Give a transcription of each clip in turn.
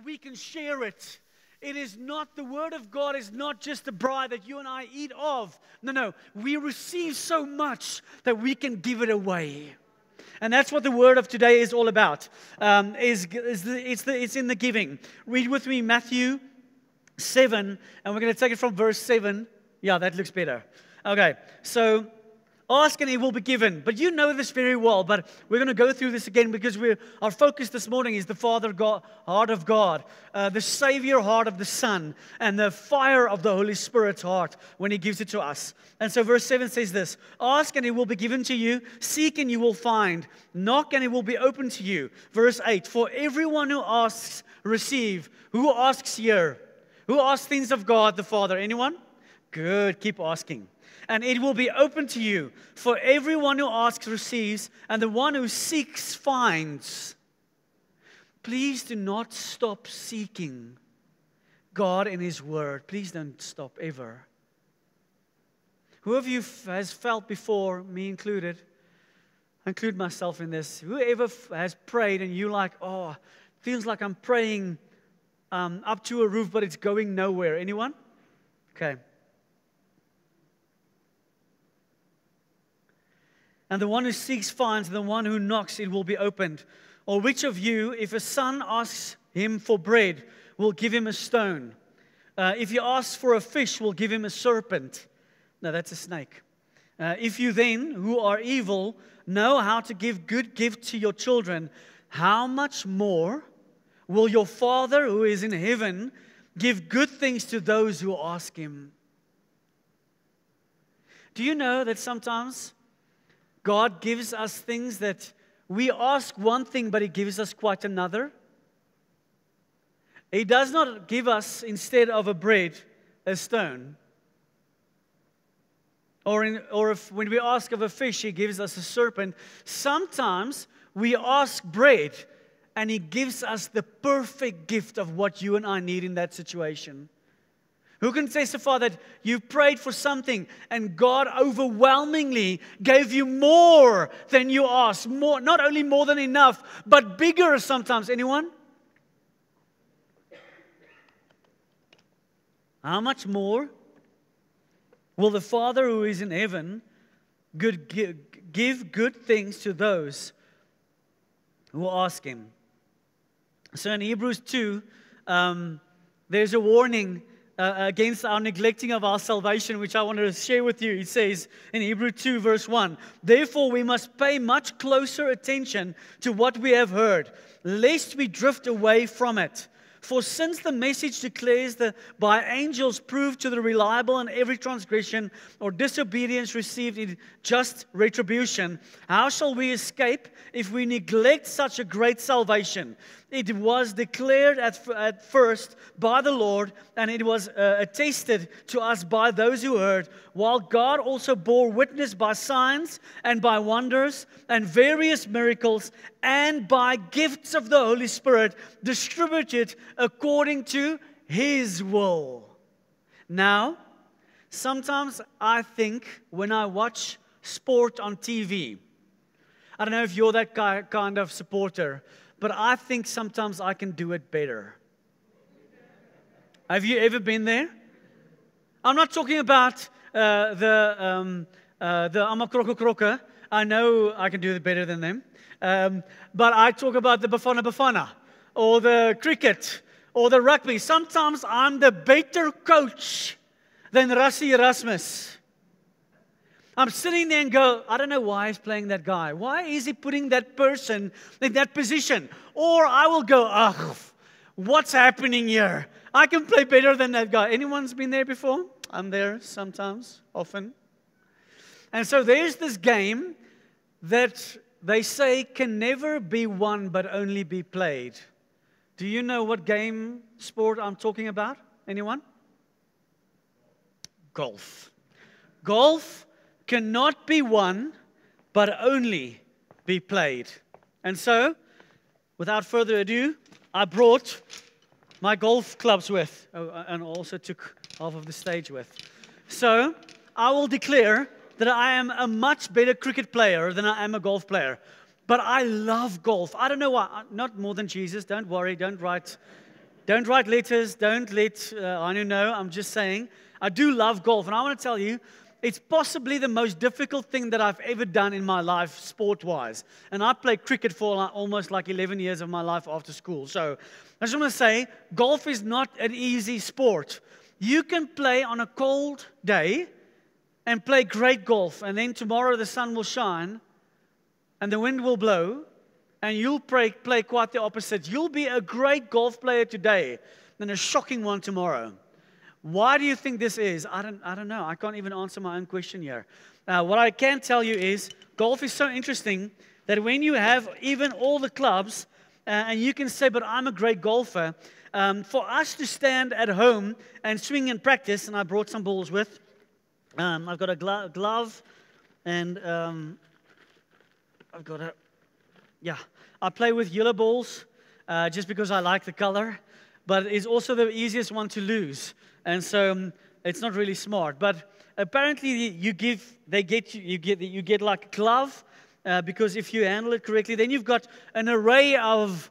we can share it. It is not, the Word of God is not just a bread that you and I eat of. No. We receive so much that we can give it away. And that's what the word of today is all about. It's in the giving. Read with me Matthew 7, and we're going to take it from verse 7. Yeah, that looks better. Okay, so ask and it will be given. But you know this very well, but we're going to go through this again because our focus this morning is the Father God, heart of God, the Savior heart of the Son, and the fire of the Holy Spirit's heart when He gives it to us. And so verse 7 says this, ask and it will be given to you, seek and you will find, knock and it will be opened to you. Verse 8, for everyone who asks, receive. Who asks here? Who asks things of God the Father? Anyone? Good, keep asking. And it will be open to you. For everyone who asks receives, and the one who seeks finds. Please do not stop seeking God in His Word. Please don't stop ever. Who of you has felt before, me included, I include myself in this, whoever has prayed and you like, oh, feels like I'm praying up to a roof, but it's going nowhere. Anyone? Okay. And the one who seeks finds, and the one who knocks, it will be opened. Or which of you, if a son asks him for bread, will give him a stone? If he asks for a fish, will give him a serpent? No, that's a snake. If you then, who are evil, know how to give good gifts to your children, how much more will your Father who is in heaven give good things to those who ask Him? Do you know that sometimes God gives us things that we ask one thing, but He gives us quite another? He does not give us, instead of a bread, a stone. Or if when we ask of a fish, He gives us a serpent. Sometimes we ask bread, and He gives us the perfect gift of what you and I need in that situation. Who can testify that you prayed for something and God overwhelmingly gave you more than you asked? More, not only more than enough, but bigger sometimes. Anyone? How much more will the Father who is in heaven give good things to those who ask Him? So in Hebrews 2, there's a warning against our neglecting of our salvation, which I want to share with you. It says in Hebrews 2 verse 1, therefore we must pay much closer attention to what we have heard, lest we drift away from it. For since the message declares that by angels proved to the reliable and every transgression or disobedience received in just retribution, how shall we escape if we neglect such a great salvation? It was declared at first by the Lord, and it was attested to us by those who heard, while God also bore witness by signs and by wonders and various miracles and by gifts of the Holy Spirit distributed according to His will. Now, sometimes I think when I watch sport on TV, I don't know if you're that kind of supporter, but I think sometimes I can do it better. Have you ever been there? I'm not talking about the Amakroko Kroka. I know I can do it better than them. But I talk about the Bafana Bafana, or the cricket, or the rugby. Sometimes I'm the better coach than Rassie Erasmus. I'm sitting there and go, I don't know why he's playing that guy. Why is he putting that person in that position? Or I will go, ugh, what's happening here? I can play better than that guy. Anyone's been there before? I'm there sometimes, often. And so there's this game that they say can never be won but only be played. Do you know what game, sport I'm talking about? Anyone? Golf. Golf cannot be won, but only be played. And so, without further ado, I brought my golf clubs with, and also took half of the stage with. So, I will declare that I am a much better cricket player than I am a golf player. But I love golf. I don't know why. Not more than Jesus. Don't worry. Don't write Don't write letters. Don't let Anu know. I'm just saying, I do love golf. And I want to tell you, it's possibly the most difficult thing that I've ever done in my life, sport-wise. And I played cricket for almost like 11 years of my life after school. So I just want to say, golf is not an easy sport. You can play on a cold day and play great golf. And then tomorrow the sun will shine and the wind will blow. And you'll play quite the opposite. You'll be a great golf player today and a shocking one tomorrow. Why do you think this is? I don't know. I can't even answer my own question here. What I can tell you is golf is so interesting that when you have even all the clubs, and you can say, but I'm a great golfer, for us to stand at home and swing and practice, and I brought some balls with. I've got a glove, and I've got a... Yeah, I play with yellow balls just because I like the color, but it's also the easiest one to lose, and so it's not really smart. But apparently, you get like a glove because if you handle it correctly, then you've got an array of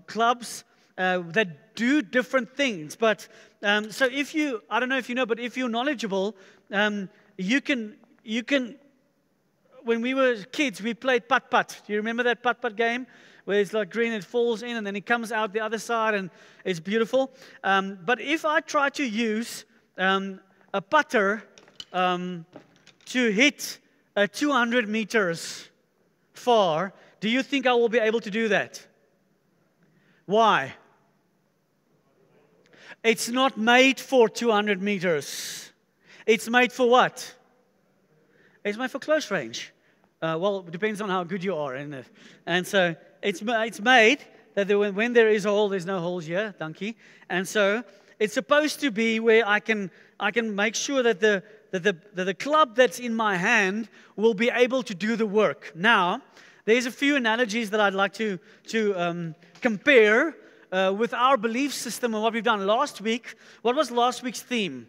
clubs that do different things. But so if you, I don't know if you know, but if you're knowledgeable, you can. When we were kids, we played putt-putt. Do you remember that putt-putt game? Where it's like green, it falls in, and then it comes out the other side, and it's beautiful. But if I try to use a putter to hit 200 meters far, do you think I will be able to do that? Why? It's not made for 200 meters. It's made for what? It's made for close range. Well, it depends on how good you are, isn't it? And so it's made that when there is a hole, there's no holes here, donkey. And so it's supposed to be where I can make sure that the club that's in my hand will be able to do the work. Now, there's a few analogies that I'd like to compare with our belief system and what we've done last week. What was last week's theme?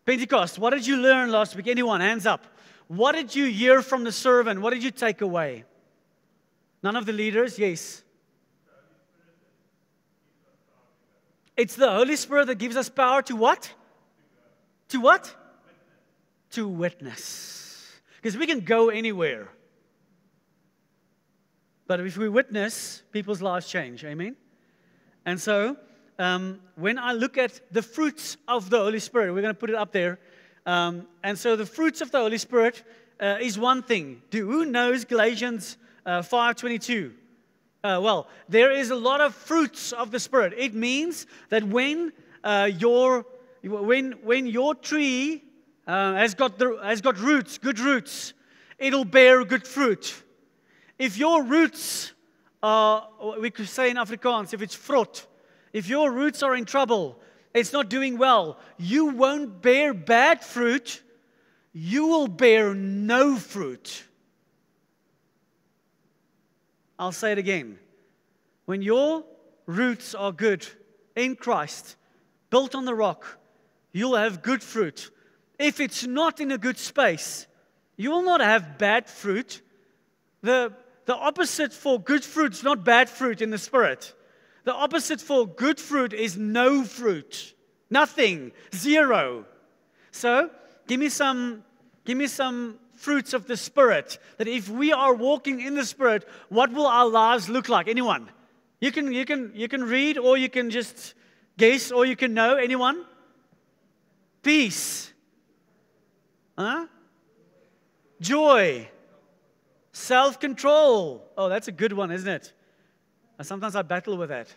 Pentecost. What did you learn last week? Anyone? Hands up. What did you hear from the servant? What did you take away? None of the leaders? Yes. It's the Holy Spirit that gives us power to what? To what? To witness. Because we can go anywhere. But if we witness, people's lives change. Amen? And so, when I look at the fruits of the Holy Spirit, we're going to put it up there. And so the fruits of the Holy Spirit is one thing. Who knows Galatians 5:22? Well, there is a lot of fruits of the Spirit. It means that when your tree has got roots, good roots, it'll bear good fruit. If your roots are, we could say in Afrikaans, if it's vrot, if your roots are in trouble, it's not doing well, you won't bear bad fruit, you will bear no fruit. I'll say it again. When your roots are good in Christ, built on the rock, you'll have good fruit. If it's not in a good space, you will not have bad fruit. The opposite for good fruit is not bad fruit in the Spirit. The opposite for good fruit is no fruit. Nothing. Zero. So, give me some fruits of the Spirit. That if we are walking in the Spirit, what will our lives look like? Anyone? You can read, or you can just guess, or you can know. Anyone? Peace. Joy. Self-control. Oh, that's a good one, isn't it? Sometimes I battle with that.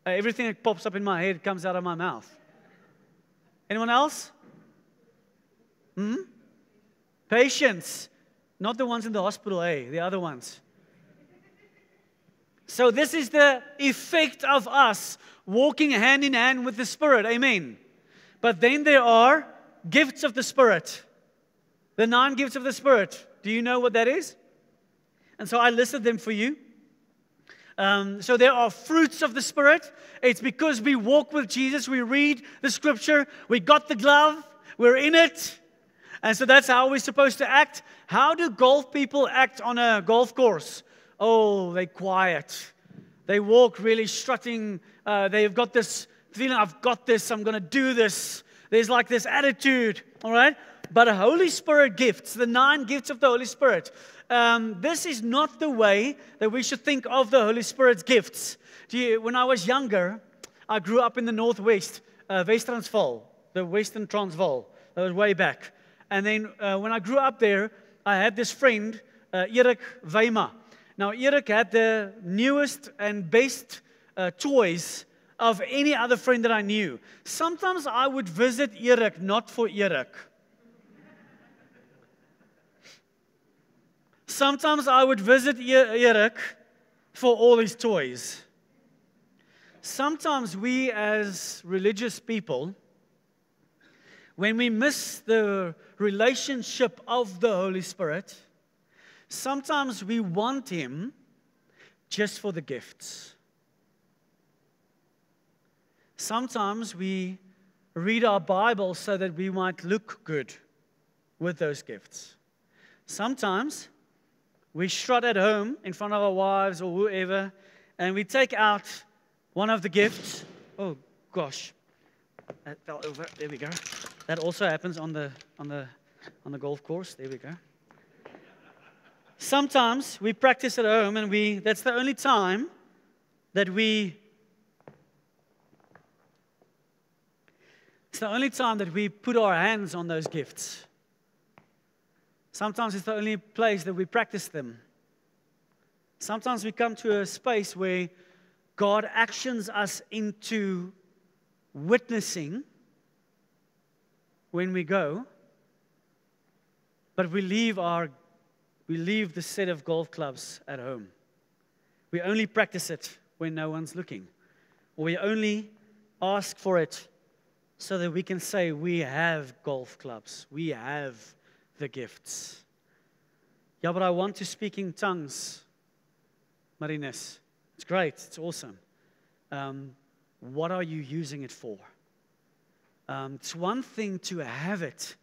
Everything that pops up in my head comes out of my mouth. Anyone else? Patience. Not the ones in the hospital, the other ones. So this is the effect of us walking hand in hand with the Spirit. Amen. But then there are gifts of the Spirit. The 9 gifts of the Spirit. Do you know what that is? And so I listed them for you. So there are fruits of the Spirit. It's because we walk with Jesus. We read the Scripture. We got the glove. We're in it. And so that's how we're supposed to act. How do golf people act on a golf course? Oh, they're quiet. They walk really strutting. They've got this feeling, I've got this, I'm going to do this. There's like this attitude, all right? But a Holy Spirit gifts, the 9 gifts of the Holy Spirit, this is not the way that we should think of the Holy Spirit's gifts. When I was younger, I grew up in the Northwest, West-Transvaal, the Western Transvaal. That was way back. And then when I grew up there, I had this friend, Erik Weima. Now, Erik had the newest and best toys of any other friend that I knew. Sometimes I would visit Erik, not for Erik. Sometimes I would visit Erik for all his toys. Sometimes we as religious people, when we miss the relationship of the Holy Spirit, sometimes we want Him just for the gifts. Sometimes we read our Bible so that we might look good with those gifts. Sometimes we strut at home in front of our wives or whoever, and we take out one of the gifts. Oh gosh, that fell over. There we go. That also happens on the golf course. There we go. Sometimes we practice at home, and that's the only time that it's the only time that we put our hands on those gifts. Sometimes it's the only place that we practice them. Sometimes we come to a space where God actions us into witnessing when we go, but we leave the set of golf clubs at home. We only practice it when no one's looking. Or we only ask for it so that we can say we have golf clubs. We have the gifts. Yeah, but I want to speak in tongues, Marines. It's great. It's awesome. What are you using it for? It's one thing to have it.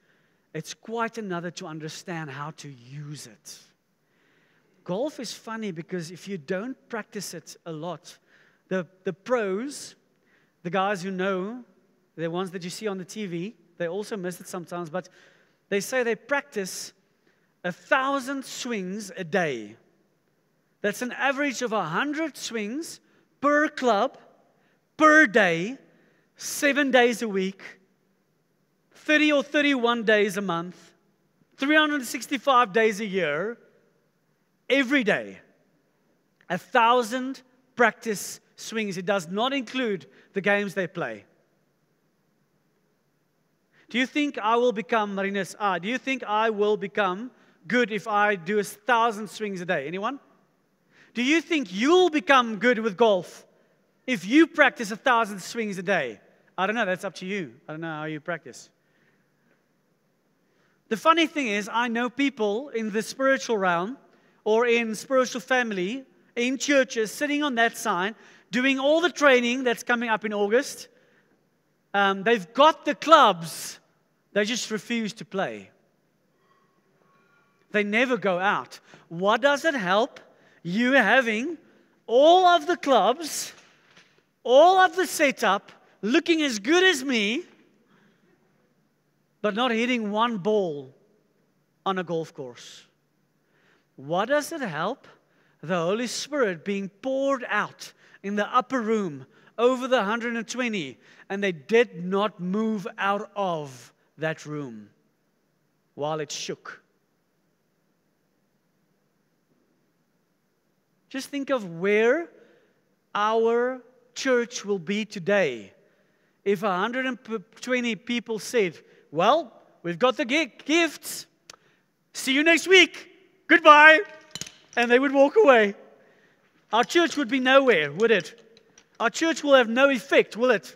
It's quite another to understand how to use it. Golf is funny because if you don't practice it a lot, the pros, the guys who know, the ones that you see on the TV, they also miss it sometimes, but they say they practice 1,000 swings a day. That's an average of 100 swings per club, per day, 7 days a week, 30 or 31 days a month, 365 days a year, every day. 1,000 practice swings. It does not include the games they play. Do you think I will become, Marines, do you think I will become good if I do 1,000 swings a day? Anyone? Do you think you'll become good with golf if you practice 1,000 swings a day? I don't know. That's up to you. I don't know how you practice. The funny thing is, I know people in the spiritual realm or in spiritual family, in churches, sitting on that side, doing all the training that's coming up in August. They've got the clubs. They just refuse to play. They never go out. What does it help you having all of the clubs, all of the setup, looking as good as me, but not hitting one ball on a golf course? What does it help? The Holy Spirit being poured out in the upper room over the 120, and they did not move out of that room while it shook. Just think of where our church will be today if 120 people said, well, we've got the gifts. See you next week. Goodbye. And they would walk away. Our church would be nowhere, would it? Our church will have no effect, will it?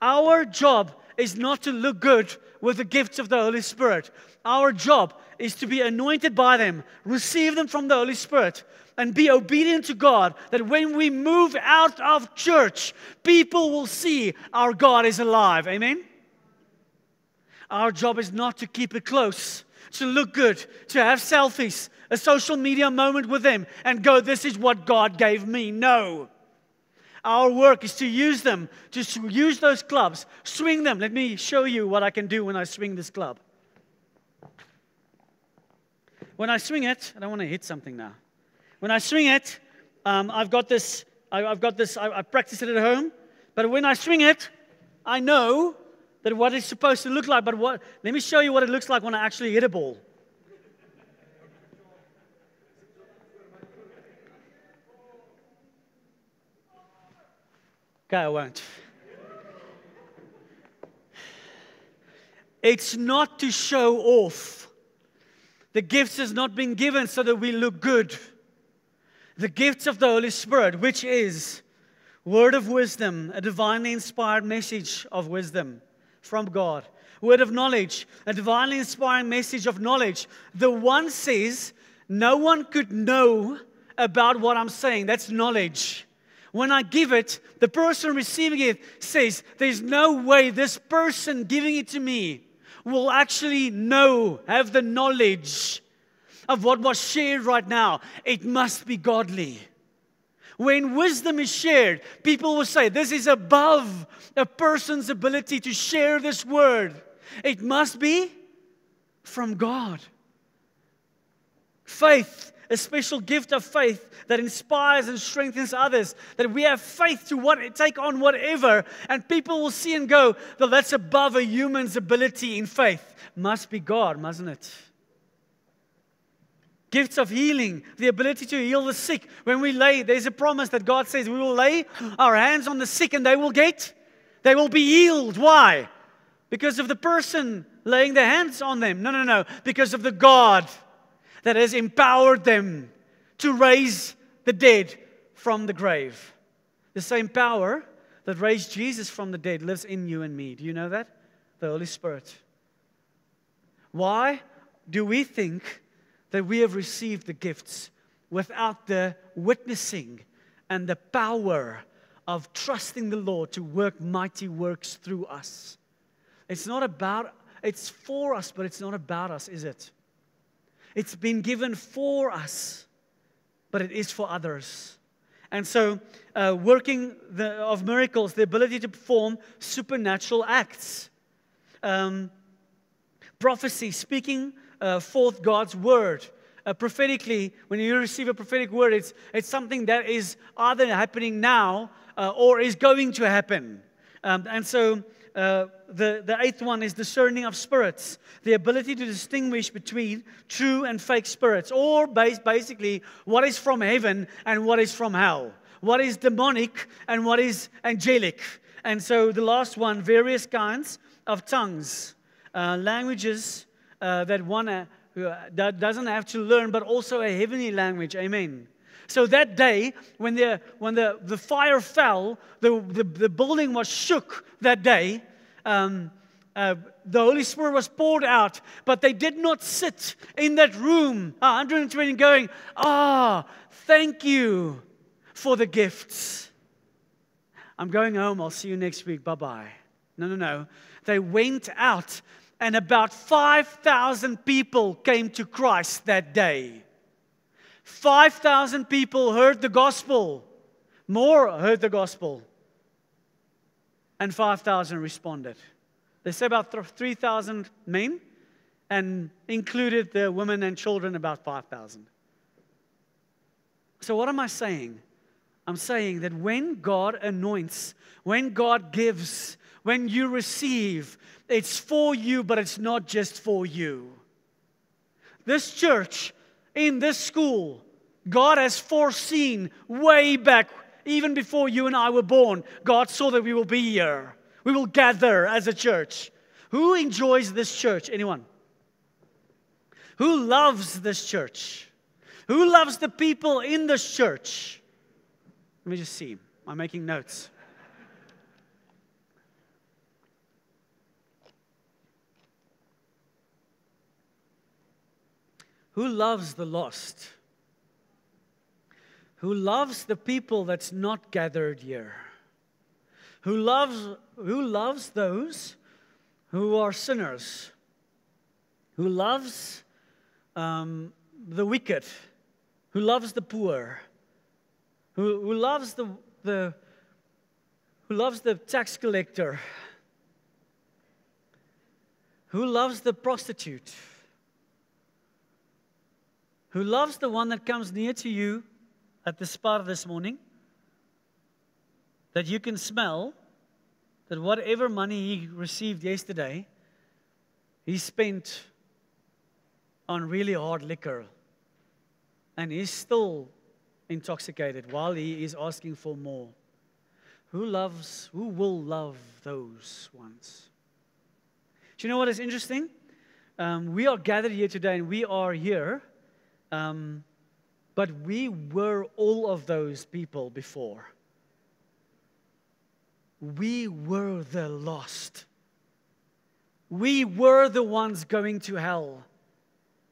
Our job is not to look good with the gifts of the Holy Spirit. Our job is to be anointed by them, receive them from the Holy Spirit, and be obedient to God, that when we move out of church, people will see our God is alive. Amen? Our job is not to keep it close, to look good, to have selfies, a social media moment with them, and go, this is what God gave me. No. our work is to use them, to use those clubs, swing them. Let me show you what I can do when I swing this club. When I swing it, I don't want to hit something now. When I swing it, I've got this. I practice it at home. But when I swing it, I know that what it's supposed to look like. But let me show you what it looks like when I actually hit a ball. Okay, I won't. It's not to show off. The gifts has not been given so that we look good. The gifts of the Holy Spirit, which is word of wisdom, a divinely inspired message of wisdom from God. Word of knowledge, a divinely inspired message of knowledge. The one says, no one could know about what I'm saying. That's knowledge. When I give it, the person receiving it says, there's no way this person giving it to me will actually know, have the knowledge of what was shared right now. It must be godly. When wisdom is shared, people will say, this is above a person's ability to share this word. It must be from God. Faith, a special gift of faith that inspires and strengthens others. That we have faith to take on whatever, and people will see and go, well, that's above a human's ability in faith. Must be God, mustn't it? Gifts of healing, the ability to heal the sick. When we lay, there's a promise that God says we will lay our hands on the sick and they will be healed. Why? Because of the person laying their hands on them. No. Because of the God that has empowered them to raise the dead from the grave. The same power that raised Jesus from the dead lives in you and me. Do you know that? The Holy Spirit. Why do we think that we have received the gifts without the witnessing and the power of trusting the Lord to work mighty works through us? It's for us, but it's not about us, is it? It's been given for us, but it is for others. And so, working of miracles, the ability to perform supernatural acts. Prophecy, speaking forth God's word. Prophetically, when you receive a prophetic word, it's something that is either happening now or is going to happen. And so, the eighth one is discerning of spirits. The ability to distinguish between true and fake spirits. Or basically, what is from heaven and what is from hell. What is demonic and what is angelic. And so the last one, various kinds of tongues. Languages that one doesn't have to learn, but also a heavenly language. Amen. So that day, when the fire fell, the building was shook that day. The Holy Spirit was poured out, but they did not sit in that room, 120, going, thank you for the gifts. I'm going home. I'll see you next week. Bye-bye. No. They went out, and about 5,000 people came to Christ that day. 5,000 people heard the gospel. More heard the gospel. And 5,000 responded. They say about 3,000 men, and included the women and children, about 5,000. So what am I saying? I'm saying that when God anoints, when God gives, when you receive, it's for you, but it's not just for you. This church, in this school, God has foreseen way back, even before you and I were born. God saw that we will be here. We will gather as a church. Who enjoys this church? Anyone? Who loves this church? Who loves the people in this church? Let me just see. I'm making notes. Who loves the lost? Who loves the people that's not gathered here? Who loves those who are sinners? Who loves the wicked? Who loves the poor? Who loves the Who loves the tax collector? Who loves the prostitute? Who loves the one that comes near to you at the Spar this morning? That you can smell that whatever money he received yesterday, he spent on really hard liquor. And he's still intoxicated while he is asking for more. Who will love those ones? Do you know what is interesting? We are gathered here today and we are here, but we were all of those people before. We were the lost. We were the ones going to hell.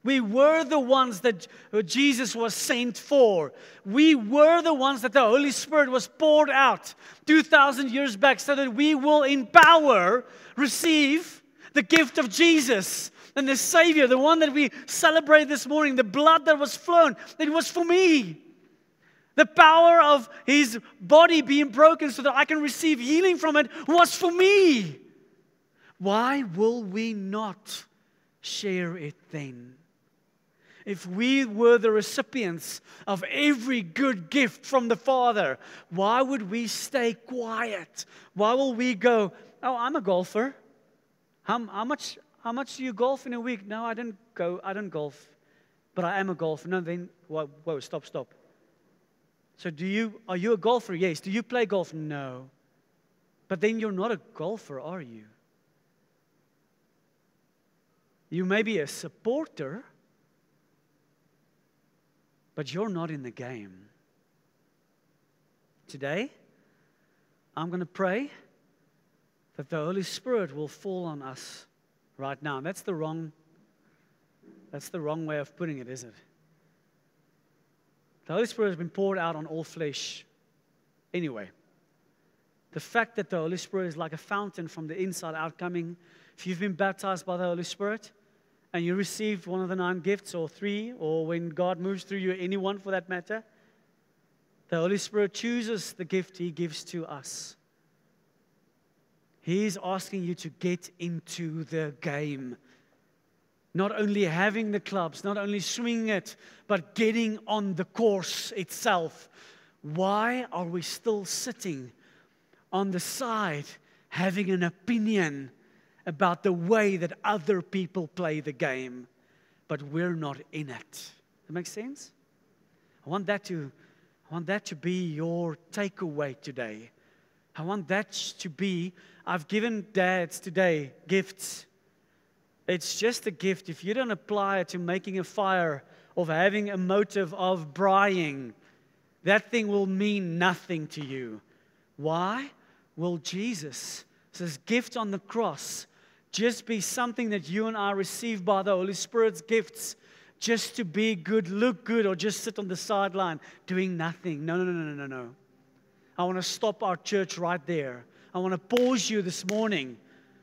We were the ones that Jesus was sent for. We were the ones that the Holy Spirit was poured out 2,000 years back so that we will in power receive the gift of Jesus and the Savior, the one that we celebrate this morning, the blood that was flown, it was for me. The power of His body being broken so that I can receive healing from it was for me. Why will we not share it then? If we were the recipients of every good gift from the Father, why would we stay quiet? Why will we go, oh, I'm a golfer. How much do you golf in a week? No, I don't golf. But I am a golfer. No, then, whoa, stop. So are you a golfer? Yes. Do you play golf? No. But then you're not a golfer, are you? You may be a supporter, but you're not in the game. Today, I'm going to pray that the Holy Spirit will fall on us right now. And that's the wrong way of putting it, isn't it? The Holy Spirit has been poured out on all flesh anyway. The fact that the Holy Spirit is like a fountain from the inside out coming. If you've been baptized by the Holy Spirit and you received one of the 9 gifts or 3, or when God moves through you, anyone for that matter, the Holy Spirit chooses the gift He gives to us. He's asking you to get into the game. Not only having the clubs, not only swinging it, but getting on the course itself. Why are we still sitting on the side having an opinion about the way that other people play the game, but we're not in it? Does that make sense? I want that to be your takeaway today. I want that to be, I've given dads today gifts. It's just a gift. If you don't apply it to making a fire, of having a motive of braaiing, that thing will mean nothing to you. Why? Will Jesus' gift on the cross just be something that you and I receive by the Holy Spirit's gifts just to be good, look good, or just sit on the sideline doing nothing? No. I want to stop our church right there. I want to pause you this morning.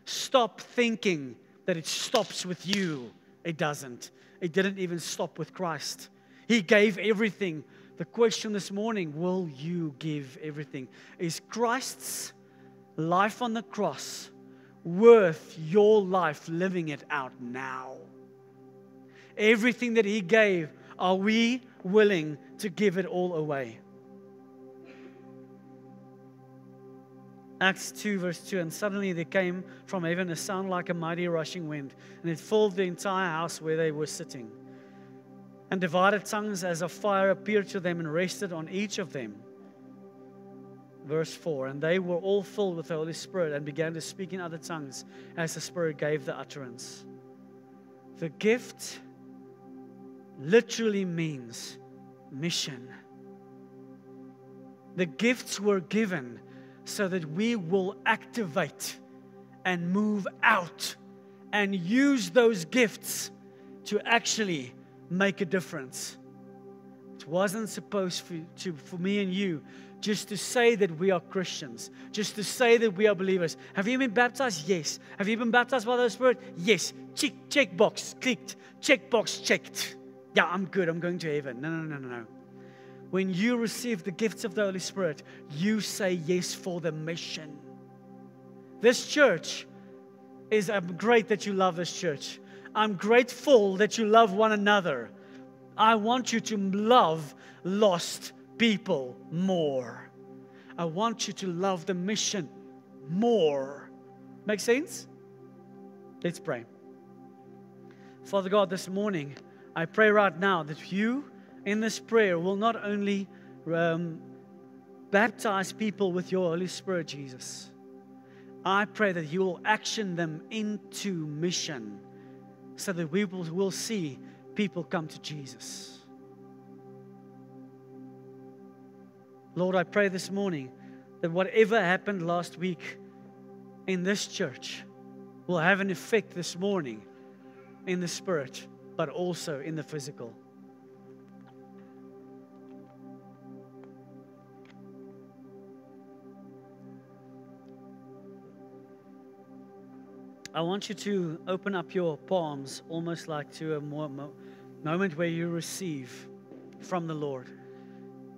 Stop thinking that it stops with you. It doesn't. It didn't even stop with Christ. He gave everything. The question this morning, will you give everything? Is Christ's life on the cross worth your life living it out now? Everything that He gave, are we willing to give it all away? Acts 2 verse 2, and suddenly there came from heaven a sound like a mighty rushing wind, and it filled the entire house where they were sitting. And divided tongues as of fire appeared to them and rested on each of them. Verse 4, and they were all filled with the Holy Spirit and began to speak in other tongues as the Spirit gave the utterance. The gift literally means mission. The gifts were given so that we will activate and move out and use those gifts to actually make a difference. It wasn't supposed for me and you just to say that we are Christians, just to say that we are believers. Have you been baptized? Yes. Have you been baptized by the Holy Spirit? Yes. Check box clicked. Check box checked. Yeah, I'm good. I'm going to heaven. No. when you receive the gifts of the Holy Spirit, you say yes for the mission. This church I'm great that you love this church. I'm grateful that you love one another. I want you to love lost people more. I want you to love the mission more. Make sense? Let's pray. Father God, this morning, I pray right now that you, in this prayer, will not only baptize people with your Holy Spirit, Jesus. I pray that you will action them into mission so that we will see people come to Jesus. Lord, I pray this morning that whatever happened last week in this church will have an effect this morning in the spirit, but also in the physical. I want you to open up your palms almost like to a moment where you receive from the Lord.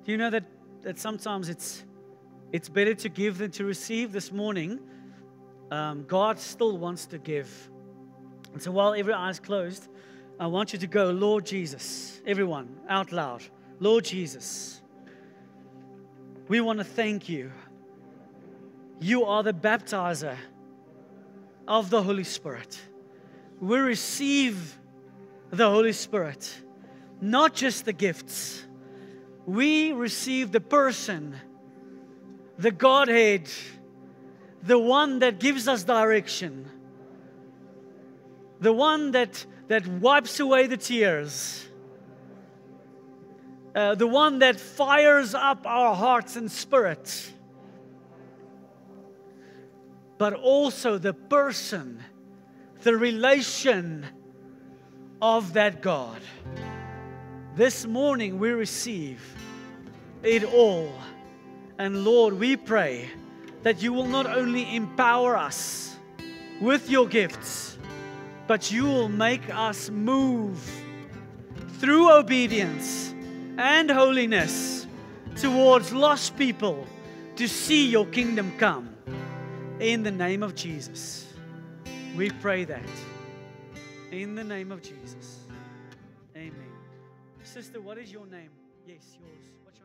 Do you know that sometimes it's better to give than to receive? This morning, God still wants to give. And so while every eye is closed, I want you to go, Lord Jesus, everyone, out loud. Lord Jesus, we want to thank you. You are the baptizer of the Holy Spirit. We receive the Holy Spirit, not just the gifts. We receive the person, the Godhead, the one that gives us direction, the one that wipes away the tears, the one that fires up our hearts and spirits, but also the person, the relation of that God. This morning we receive it all. And Lord, we pray that you will not only empower us with your gifts, but you will make us move through obedience and holiness towards lost people to see your kingdom come. In the name of Jesus, we pray that. In the name of Jesus. Amen. Sister, what is your name? Yes, yours. What's your